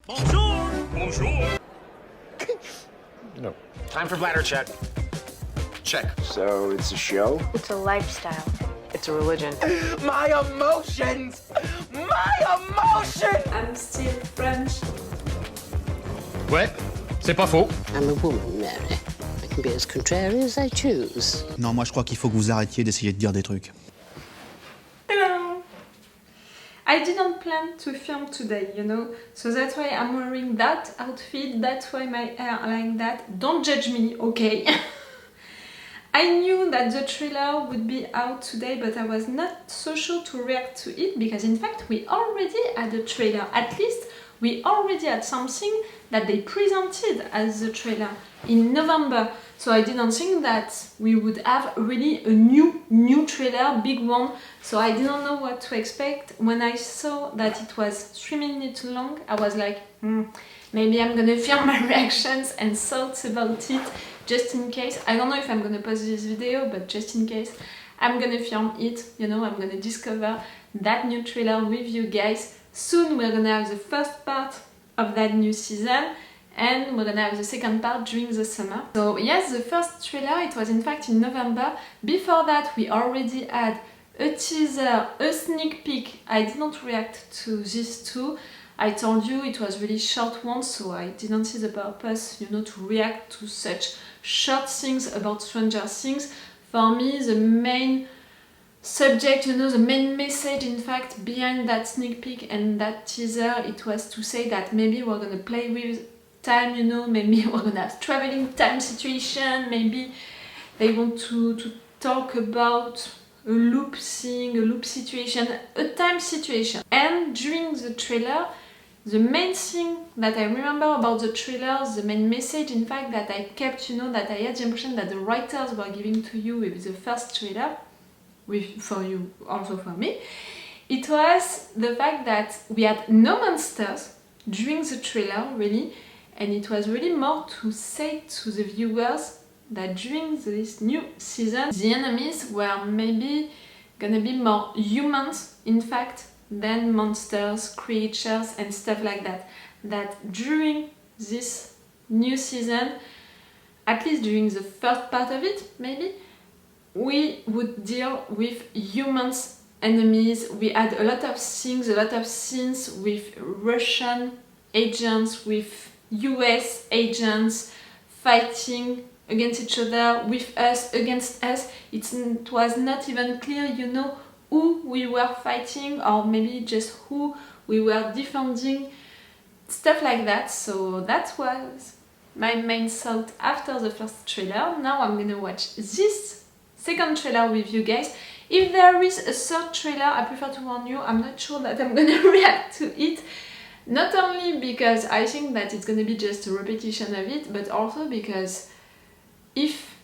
Bonjour! Bonjour! No. Time for bladder check. Check. So it's a show? It's a lifestyle. It's a religion. My emotions! My emotions! I'm still French. Ouais, c'est pas faux. I'm a woman, Mary. I can be as contrary as I choose. Non, moi je crois qu'il faut que vous arrêtiez d'essayer de dire des trucs. Hello! I didn't plan to film today, you know, so that's why I'm wearing that outfit, that's why my hair like that. Don't judge me, okay? I knew that the trailer would be out today, but I was not so sure to react to it because in fact we already had a trailer. At least we already had something that they presented as the trailer in November. So I didn't think that we would have really a new trailer, big one. So I didn't know what to expect. When I saw that it was 3 minutes long, I was like, maybe I'm gonna film my reactions and thoughts about it just in case. I don't know if I'm gonna post this video, but just in case, I'm gonna film it. You know, I'm gonna discover that new trailer with you guys. Soon we're gonna have the first part of that new season and we're gonna have the second part during the summer. So yes, the first trailer, it was in fact in November. Before that we already had a teaser, a sneak peek. I didn't react to these two. I told you it was really short ones, so I didn't see the purpose, you know, to react to such short things about Stranger Things. For me, the main subject, you know, the main message in fact behind that sneak peek and that teaser, it was to say that maybe we're gonna play with time, you know, maybe we're gonna have traveling time situation, maybe they want to talk about a loop scene, a loop situation, a time situation. And during the trailer, the main thing that I remember about the trailer, the main message in fact that I kept, you know, that I had the impression that the writers were giving to you with the first trailer, for you, also for me, it was the fact that we had no monsters during the trailer, really, and it was really more to say to the viewers that during this new season, the enemies were maybe gonna be more humans, in fact, than monsters, creatures, and stuff like that. That during this new season, at least during the first part of it, maybe, we would deal with humans enemies. We had a lot of things, a lot of scenes with Russian agents, with US agents fighting against each other, with us, against us. It was not even clear, you know, who we were fighting or maybe just who we were defending, stuff like that. So that was my main thought after the first trailer. Now I'm gonna watch this second trailer with you guys. If there is a third trailer, I prefer to warn you, I'm not sure that I'm gonna react to it. Not only because I think that it's gonna be just a repetition of it, but also because if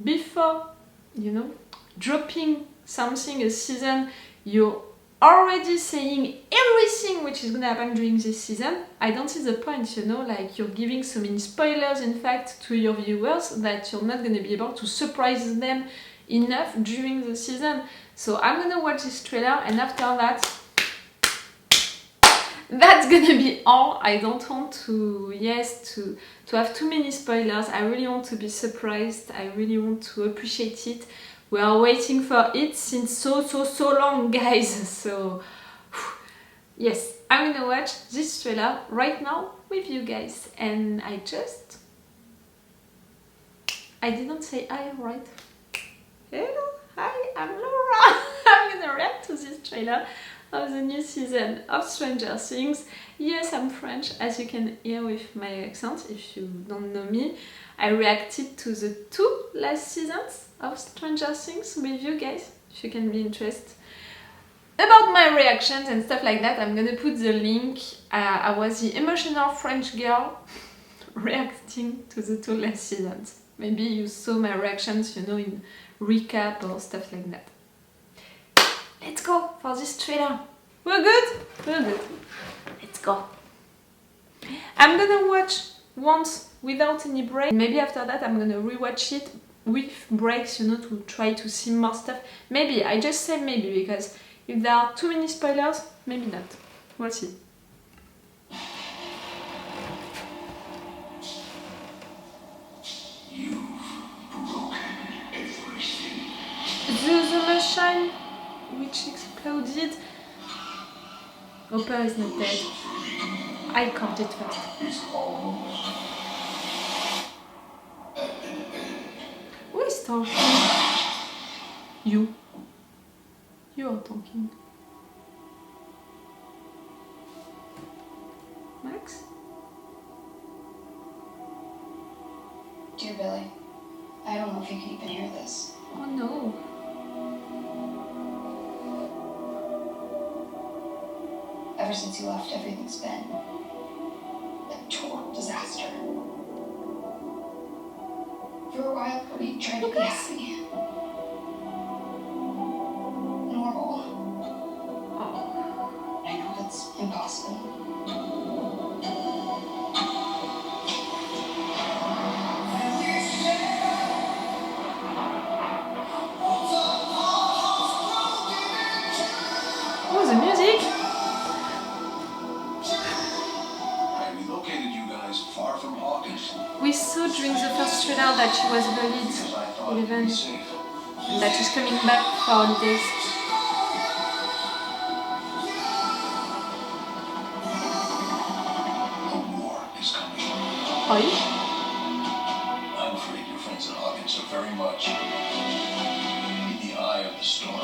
before, you know, dropping something, a season, you're already saying everything which is gonna happen during this season, I don't see the point, you know, like you're giving so many spoilers in fact to your viewers that you're not gonna be able to surprise them enough during the season. So I'm gonna watch this trailer and after that, that's gonna be all. I don't want to have too many spoilers. I really want to be surprised. I really want to appreciate it. We are waiting for it since so long, guys. So yes, I'm gonna watch this trailer right now with you guys. And I didn't say hi, right? Hello, hi, I'm Laura. I'm gonna react to this trailer of the new season of Stranger Things. Yes, I'm French, as you can hear with my accent, if you don't know me. I reacted to the 2 last seasons of Stranger Things with you guys, if you can be interested about my reactions and stuff like that. I'm gonna put the link. I was the emotional French girl reacting to the 2 last seasons. Maybe you saw my reactions, you know, in recap or stuff like that. Let's go for this trailer. We're good? We're good. Let's go. I'm gonna watch once without any break. Maybe after that I'm gonna rewatch it with breaks, you know, to try to see more stuff. Maybe, I just say maybe, because if there are too many spoilers, maybe not. We'll see. which exploded. Hopper is not dead. I caught it first. Who is talking? You. You are talking. Max? Dear Billy, I don't know if you can even hear this. Oh no. Ever since you left, everything's been a total disaster. For a while, we tried to be happy. Normal. Oh. I know that's impossible. Oh, the music! I relocated you guys far from Hawkins. We saw during the first trailer that she was bullied, Because I thought you'd be 11, safe. and that she's coming back for holidays. A war is coming. Oi? I'm afraid your friends at Hawkins are very much in the eye of the storm.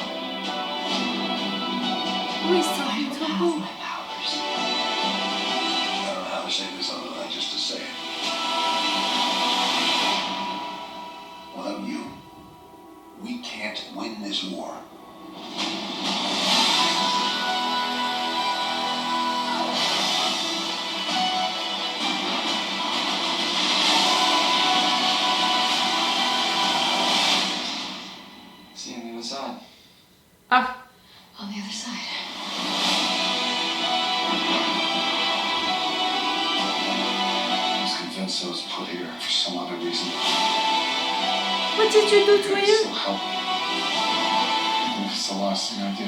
Who is talking to who? My powers. I don't know how to say this other than just to say it. Without you, we can't win this war. See you on the other side. Ah, On the other side. I was convinced I was put here for some other reason. what did you do to But him? still help. Even if it's the last thing I do.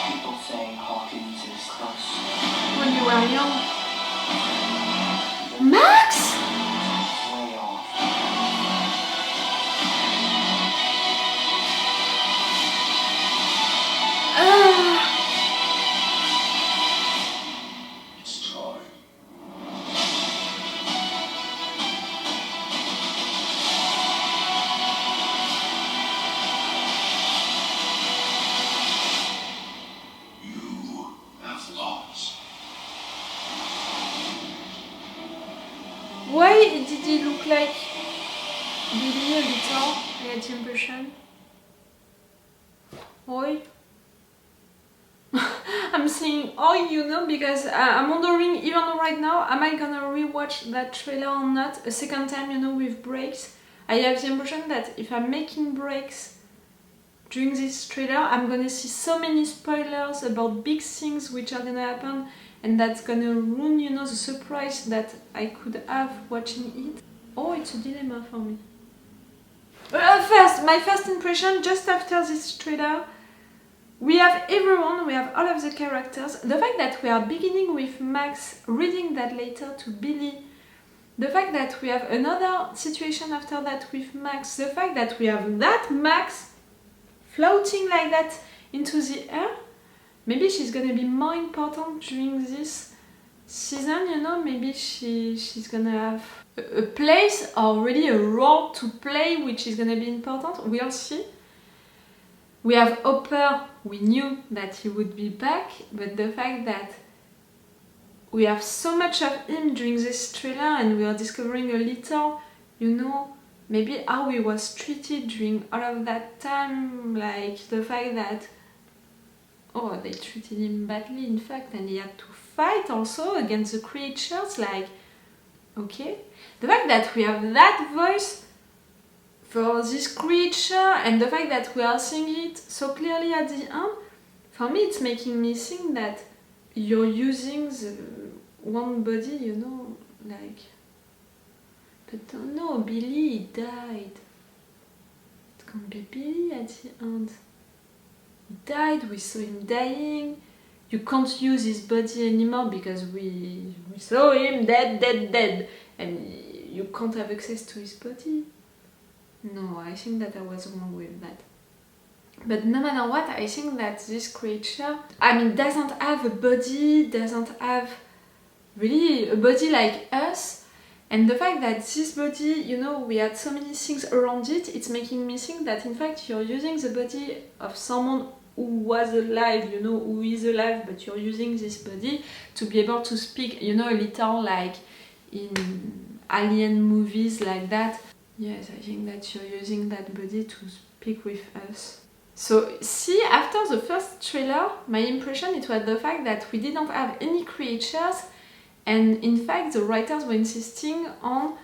People say Hawkins is close. When you were young. Max? Way off. It's time. You have lost. Why did he look like Billy a little? I had the impression. Oi? I'm saying oi, you know, because I'm wondering, even right now, am I gonna rewatch that trailer or not a second time, you know, with breaks? I have the impression that if I'm making breaks during this trailer, I'm gonna see so many spoilers about big things which are gonna happen, and that's gonna ruin, you know, the surprise that I could have watching it. Oh, it's a dilemma for me. First, my first impression, just after this trailer, we have everyone, we have all of the characters. The fact that we are beginning with Max reading that letter to Billy, the fact that we have another situation after that with Max, the fact that we have that Max floating like that into the air, maybe she's gonna be more important during this season, you know, maybe she's gonna have a place or really a role to play which is gonna be important, we'll see. We have Hopper, we knew that he would be back, but the fact that we have so much of him during this trailer and we are discovering a little, you know, maybe how he was treated during all of that time, like the fact that, oh, they treated him badly in fact, and he had to fight also against the creatures, like, okay. The fact that we have that voice for this creature and the fact that we are seeing it so clearly at the end, for me it's making me think that you're using the one body, you know, like, but no, Billy died. It can't be Billy at the end. He died, we saw him dying. You can't use his body anymore because we saw him dead. And you can't have access to his body. No, I think that I was wrong with that. But no matter what, I think that this creature, I mean, doesn't have a body, doesn't have really a body like us. And the fact that this body, you know, we had so many things around it, it's making me think that in fact you're using the body of someone who was alive, you know, who is alive, but you're using this body to be able to speak, you know, a little like in alien movies like that. Yes, I think that you're using that body to speak with us. So, see, after the first trailer, my impression it was the fact that we didn't have any creatures, and in fact the writers were insisting on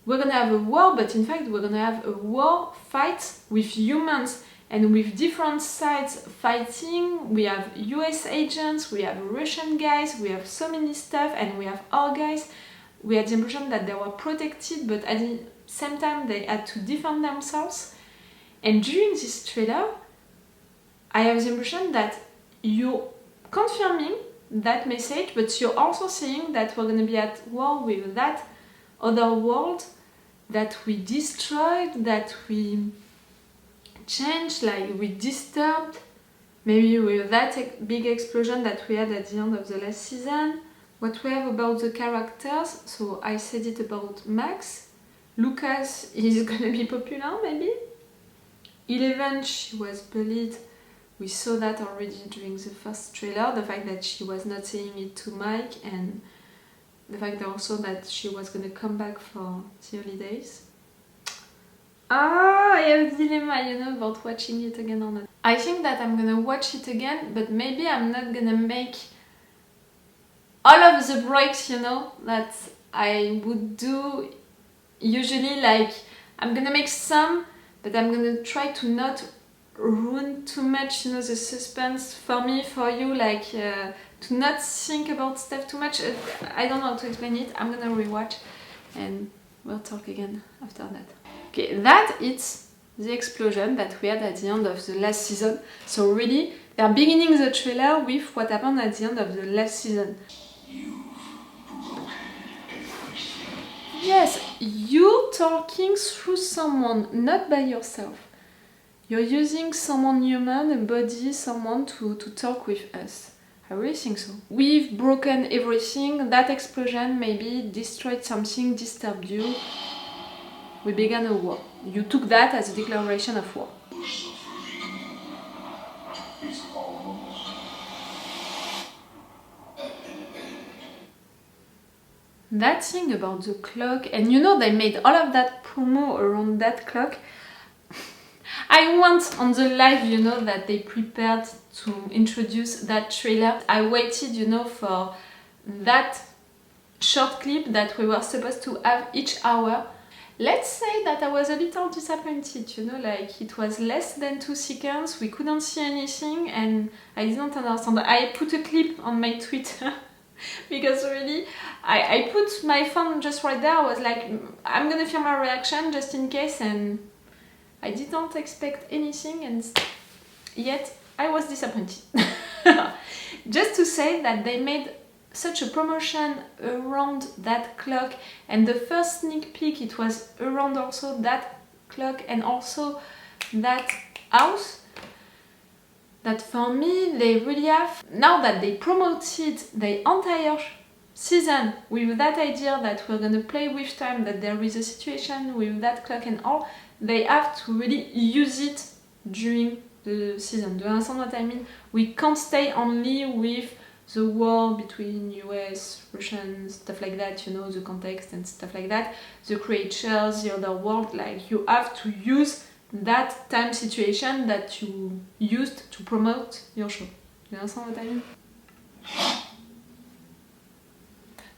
we're gonna have a war, but in fact we're gonna have a war fight with humans and with different sides fighting. We have US agents, we have Russian guys, we have so many stuff, and we have our guys. We had the impression that they were protected, but at the same time they had to defend themselves. And during this trailer, I have the impression that you're confirming that message, but you're also saying that we're gonna be at war with that other world that we destroyed, that we changed, like we disturbed, maybe with that big explosion that we had at the end of the last season. What we have about the characters, so I said it about Max. Lucas is gonna be popular, maybe. Eleven, she was bullied. We saw that already during the first trailer, the fact that she was not saying it to Mike, and the fact also that she was gonna come back for the holidays. I have a dilemma, you know, about watching it again or not. I think that I'm gonna watch it again, but maybe I'm not gonna make all of the breaks, you know, that I would do usually. Like, I'm gonna make some, but I'm gonna try to not ruin too much, you know, the suspense for me, for you, like to not think about stuff too much. I don't know how to explain it. I'm gonna rewatch and we'll talk again after that. Okay, that is the explosion that we had at the end of the last season. So really, they are beginning the trailer with what happened at the end of the last season. Yes, you talking through someone, not by yourself. You're using someone human, a body, someone to talk with us. I really think so. We've broken everything. That explosion maybe destroyed something, disturbed you. We began a war. You took that as a declaration of war. That thing about the clock, and you know they made all of that promo around that clock. I want on the live, you know, that they prepared to introduce that trailer. I waited, you know, for that short clip that we were supposed to have each hour. Let's say that I was a little disappointed, you know, like it was less than 2 seconds, we couldn't see anything, and I didn't understand. I put a clip on my Twitter because really, I put my phone just right there. I was like, I'm gonna film my reaction just in case, and I didn't expect anything, and yet I was disappointed. Just to say that they made such a promotion around that clock, and the first sneak peek it was around also that clock and also that house, that for me they really have, now that they promoted the entire season with that idea that we're gonna play with time, that there is a situation with that clock and all, they have to really use it during the season. Do you understand what I mean? We can't stay only with the war between US, Russian, stuff like that, you know, the context and stuff like that, the creatures, the other world. Like, you have to use that time situation that you used to promote your show. You understand what I mean?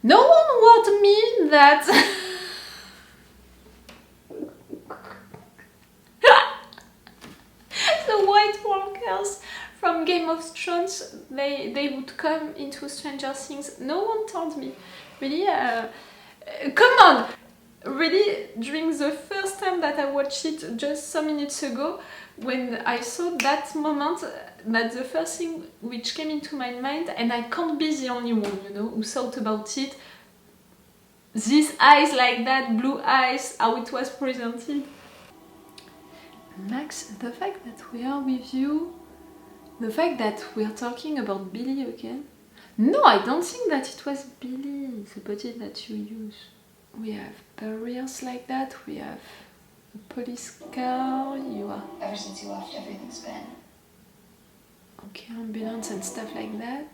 No one warned me that the White Walkers from Game of Thrones, they would come into Stranger Things. No one told me. Really, come on! Really, during the first time that I watched it just some minutes ago, when I saw that moment, that's the first thing which came into my mind, and I can't be the only one, you know, who thought about it. these eyes like that, blue eyes, how it was presented. Max, the fact that we are with you, the fact that we are talking about Billy again. No, I don't think that it was Billy, the body that you use. We have barriers like that, we have a police car, you are... Ever since you left, everything's been. Okay, ambulance and stuff like that.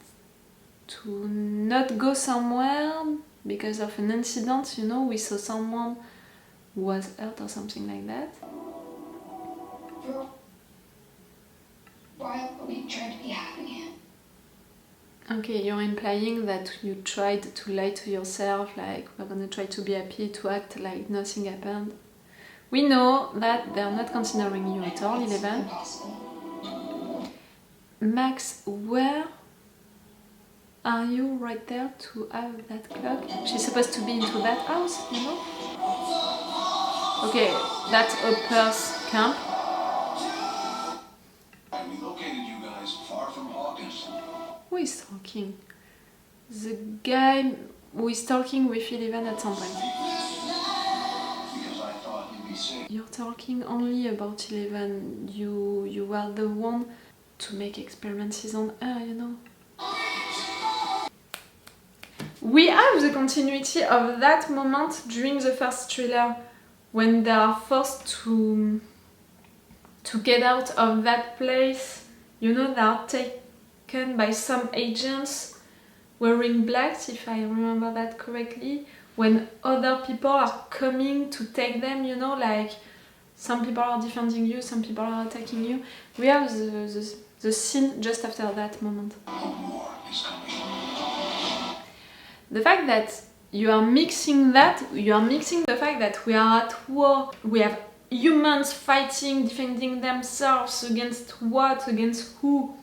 To not go somewhere because of an incident, you know, we saw someone who was hurt or something like that. Why are we trying to be happy? Okay, you're implying that you tried to lie to yourself, like we're gonna try to be happy, to act like nothing happened. We know that they're not considering you at all, Eleven. Impossible. Max, where are you right there to have that clock? She's supposed to be into that house, you know? Okay, that's a Perth camp. We located you guys far from Hawkins. Who is talking? The guy who is talking with Eleven at some point. Because I thought you'd be safe. You're talking only about Eleven. You are the one to make experiments on her, you know. We have the continuity of that moment during the first thriller when they are forced to get out of that place. You know, they are taken by some agents wearing blacks, if I remember that correctly, when other people are coming to take them, you know, like some people are defending you, some people are attacking you. We have the scene just after that moment. War is coming. The fact that you are mixing the fact that we are at war, we have humans fighting, defending themselves against what, against who,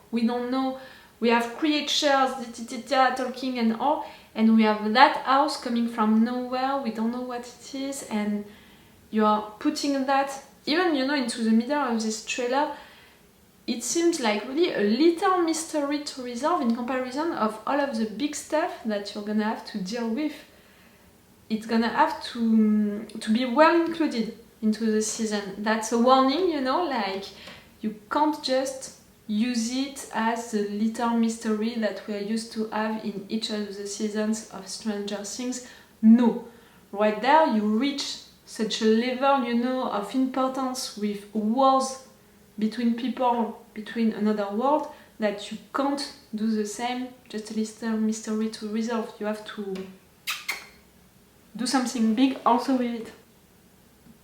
we don't know. We have creatures, talking and all, and we have that house coming from nowhere, we don't know what it is, and you are putting that, even, you know, into the middle of this trailer. It seems like really a little mystery to resolve in comparison of all of the big stuff that you're gonna have to deal with. It's gonna have to be well included into the season. That's a warning, you know, like you can't just use it as the little mystery that we are used to have in each of the seasons of Stranger Things. No, right there you reach such a level, you know, of importance with wars between people, between another world, that you can't do the same, just a little mystery to resolve. You have to do something big also with it.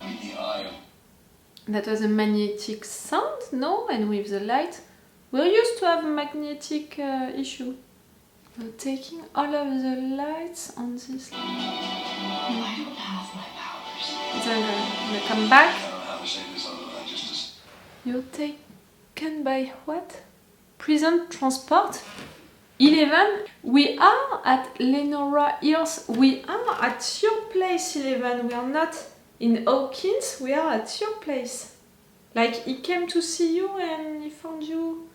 The eye. That was a magnetic sound, no? And with the light, we're used to have a magnetic issue. We're taking all of the lights on this. I don't have my powers. Then they come back. I don't know how to say this other than just You're taken by what? Prison transport? 11? We are at Lenora Hills. We are at your place, 11. We are not in Hawkins. We are at your place. Like, he came to see you and he found you.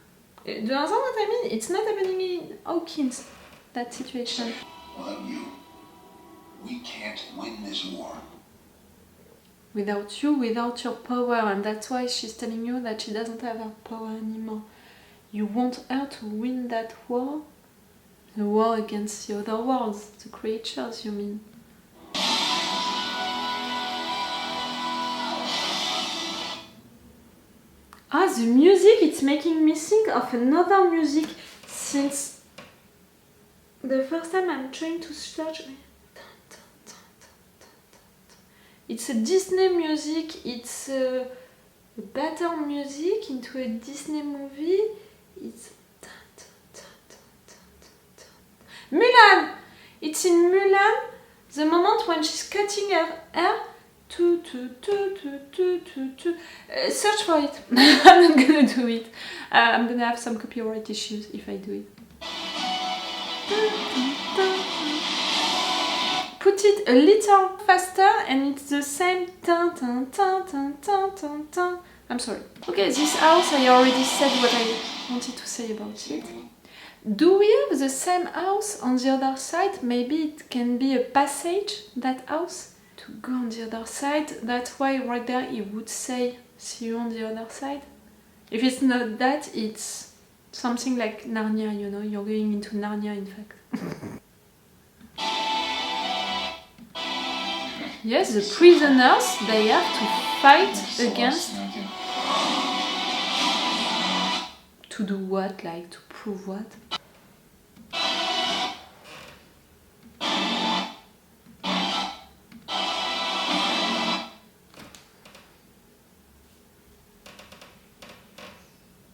Do you understand what I mean? It's not happening in Hawkins, that situation. without you, we can't win this war. Without you, without your power, and that's why she's telling you that she doesn't have her power anymore. You want her to win that war? The war against the other worlds, the creatures, you mean? Ah, the music, it's making me think of another music since the first time I'm trying to search. It's a Disney music, it's a battle music into a Disney movie. It's Mulan! It's in Mulan, the moment when she's cutting her hair. Search for it. I'm not gonna do it. I'm gonna have some copyright issues if I do it. Put it a little faster and it's the same. I'm sorry. Okay, this house, I already said what I wanted to say about it. Do we have the same house on the other side? Maybe it can be a passage, that house, to go on the other side. That's why right there he would say, see you on the other side. If it's not that, it's something like Narnia, you know, you're going into Narnia in fact. Yes, the prisoners, they have to fight against... To do what? Like, to prove what?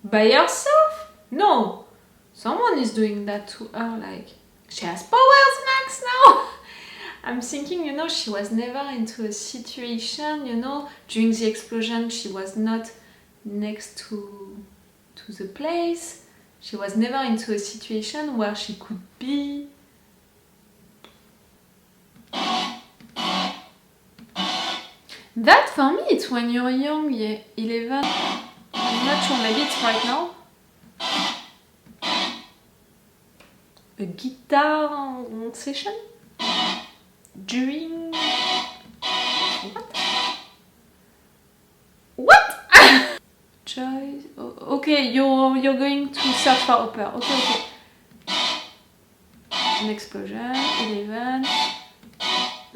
By herself? No! Someone is doing that to her, like... She has powers, Max, now! I'm thinking, you know, she was never into a situation, you know, during the explosion she was not next to the place. She was never into a situation where she could be. That for me it's when you're young, yeah, 11. I'm not sure, maybe it's right now. A guitar session? During... What? Joy... Okay, you're going to search for opera. Okay. An explosion, 11...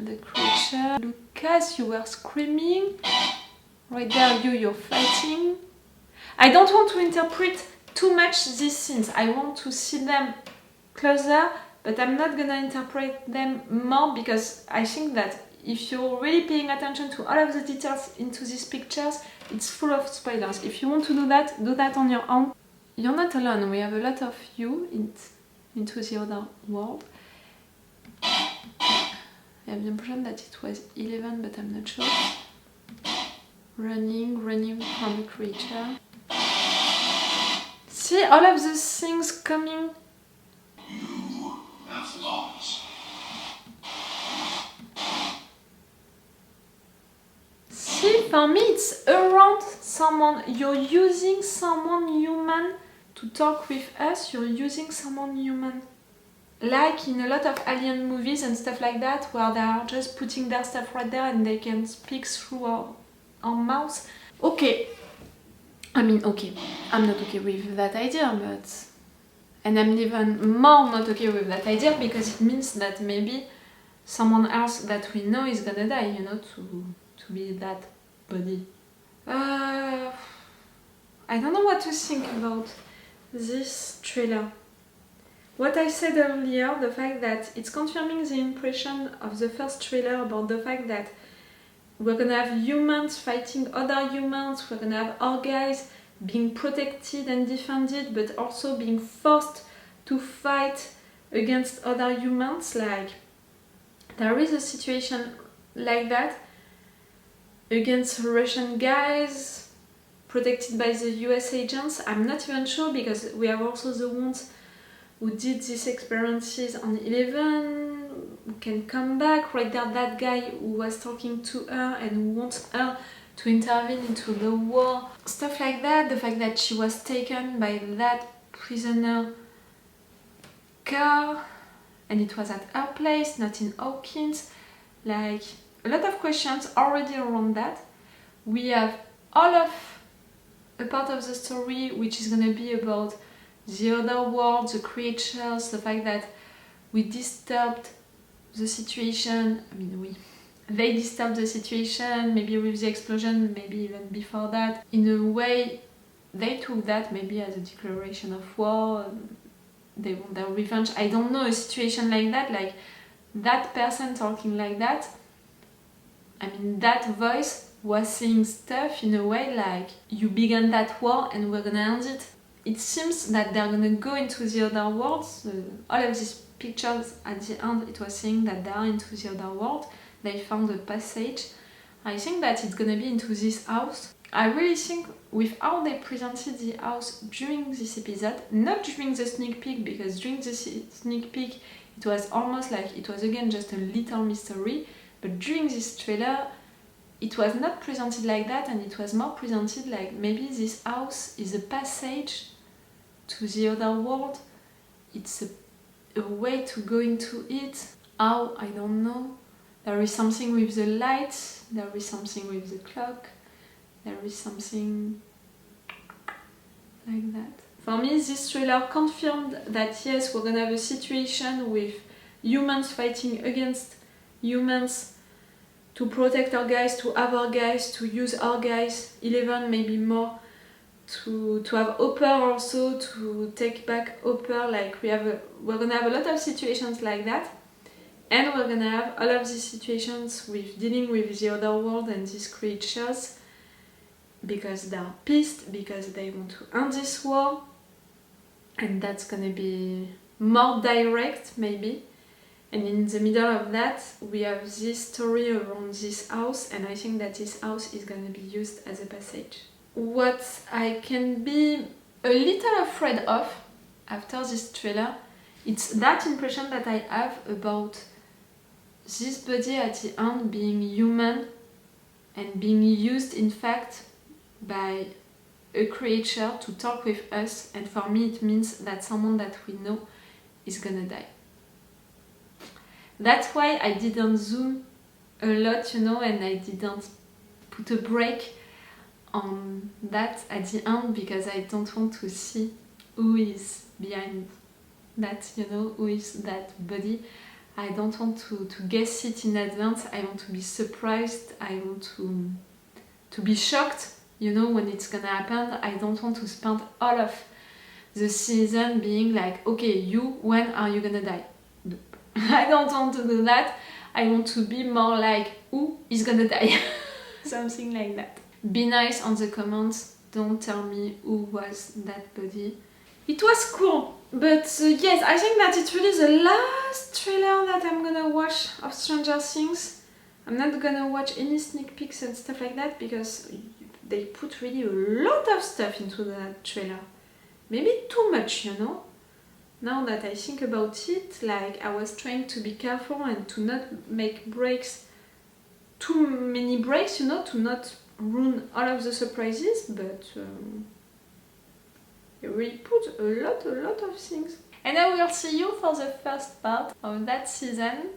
The creature... Lucas, you were screaming. Right there, you're fighting. I don't want to interpret too much these scenes. I want to see them closer, but I'm not gonna interpret them more because I think that if you're really paying attention to all of the details into these pictures, it's full of spoilers. If you want to do that on your own. You're not alone, we have a lot of you into the other world. I have the impression that it was 11, but I'm not sure. Running from a creature. See all of these things coming. You have lost. See, for me it's around someone. You're using someone human to talk with us. You're using someone human. Like in a lot of alien movies and stuff like that, where they are just putting their stuff right there and they can speak through our mouth. Okay. I mean, okay. I'm not okay with that idea, but... And I'm even more not okay with that idea because it means that maybe someone else that we know is gonna die, you know, to be that body. I don't know what to think about this trailer. What I said earlier, the fact that it's confirming the impression of the first trailer about the fact that we're gonna have humans fighting other humans, we're gonna have our guys being protected and defended, but also being forced to fight against other humans. Like, there is a situation like that against Russian guys protected by the US agents. I'm not even sure because we have also the ones who did these experiences on 11, who can come back. Right there, that guy who was talking to her and who wants her to intervene into the war. Stuff like that, the fact that she was taken by that prisoner car and it was at her place, not in Hawkins. Like, a lot of questions already around that. We have all of a part of the story which is gonna be about the other world, the creatures, the fact that we disturbed the situation. I mean, they disturbed the situation, maybe with the explosion, maybe even before that. In a way, they took that maybe as a declaration of war. They want their revenge. I don't know, a situation like that, like that person talking like that. I mean, that voice was saying stuff in a way like, you began that war and we're gonna end it. It seems that they're gonna go into the other worlds. All of these pictures at the end, it was saying that they are into the other world. They found a passage. I think that it's gonna be into this house. I really think with how they presented the house during this episode, not during the sneak peek, because during the sneak peek it was almost like it was again just a little mystery, but during this trailer it was not presented like that, and it was more presented like maybe this house is a passage to the other world, it's a way to go into it. How? I don't know. There is something with the lights, there is something with the clock, there is something like that. For me, this trailer confirmed that yes, we're gonna have a situation with humans fighting against humans to protect our guys, to have our guys, to use our guys, 11 maybe more, to have Hopper also, to take back Hopper. Like we're gonna have a lot of situations like that, and we're gonna have all of these situations with dealing with the other world and these creatures because they're pissed, because they want to end this war, and that's gonna be more direct maybe. And in the middle of that, we have this story around this house, and I think that this house is gonna be used as a passage. What I can be a little afraid of after this trailer, it's that impression that I have about this body at the end being human and being used in fact by a creature to talk with us, and for me it means that someone that we know is gonna die. That's why I didn't zoom a lot, you know, and I didn't put a break on that at the end, because I don't want to see who is behind that, you know, who is that body. I don't want to guess it in advance. I want to be surprised. I want to be shocked, you know, when it's gonna happen. I don't want to spend all of the season being like, okay, you, when are you gonna die? Nope. I don't want to do that. I want to be more like, who is gonna die? Something like that. Be nice on the comments. Don't tell me who was that body. It was cool, but yes, I think that it's really the last trailer that I'm gonna watch of Stranger Things. I'm not gonna watch any sneak peeks and stuff like that because they put really a lot of stuff into that trailer. Maybe too much, you know? Now that I think about it, like I was trying to be careful and to not make breaks, too many breaks, you know, to not ruin all of the surprises, but they really put a lot of things. And I will see you for the first part of that season,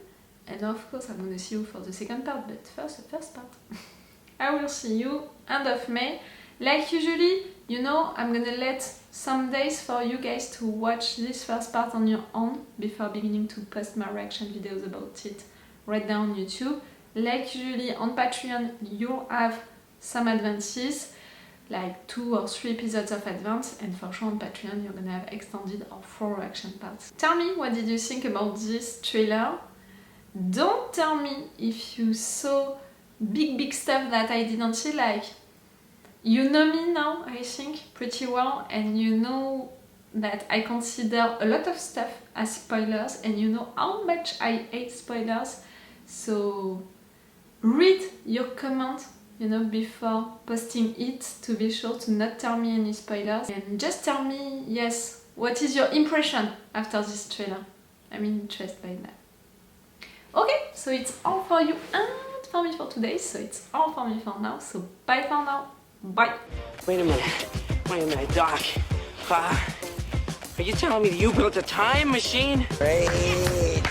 and of course I'm gonna see you for the second part, but first the first part. I will see you end of May. Like usually, you know, I'm gonna let some days for you guys to watch this first part on your own before beginning to post my reaction videos about it right now on YouTube. Like usually on Patreon, you'll have some advances, like 2 or 3 episodes of advance, and for sure on Patreon you're gonna have extended or 4 reaction parts. Tell me what did you think about this trailer. Don't tell me if you saw big stuff that I didn't see, like you know me now, I think, pretty well, and you know that I consider a lot of stuff as spoilers, and you know how much I hate spoilers, so read your comment, you know, before posting it to be sure to not tell me any spoilers, and just tell me, yes, what is your impression after this trailer? I'm interested by that. Okay, so it's all for you and for me for today, so it's all for me for now, so bye for now. Bye. Wait a minute, Doc. Are you telling me that you built a time machine? Great.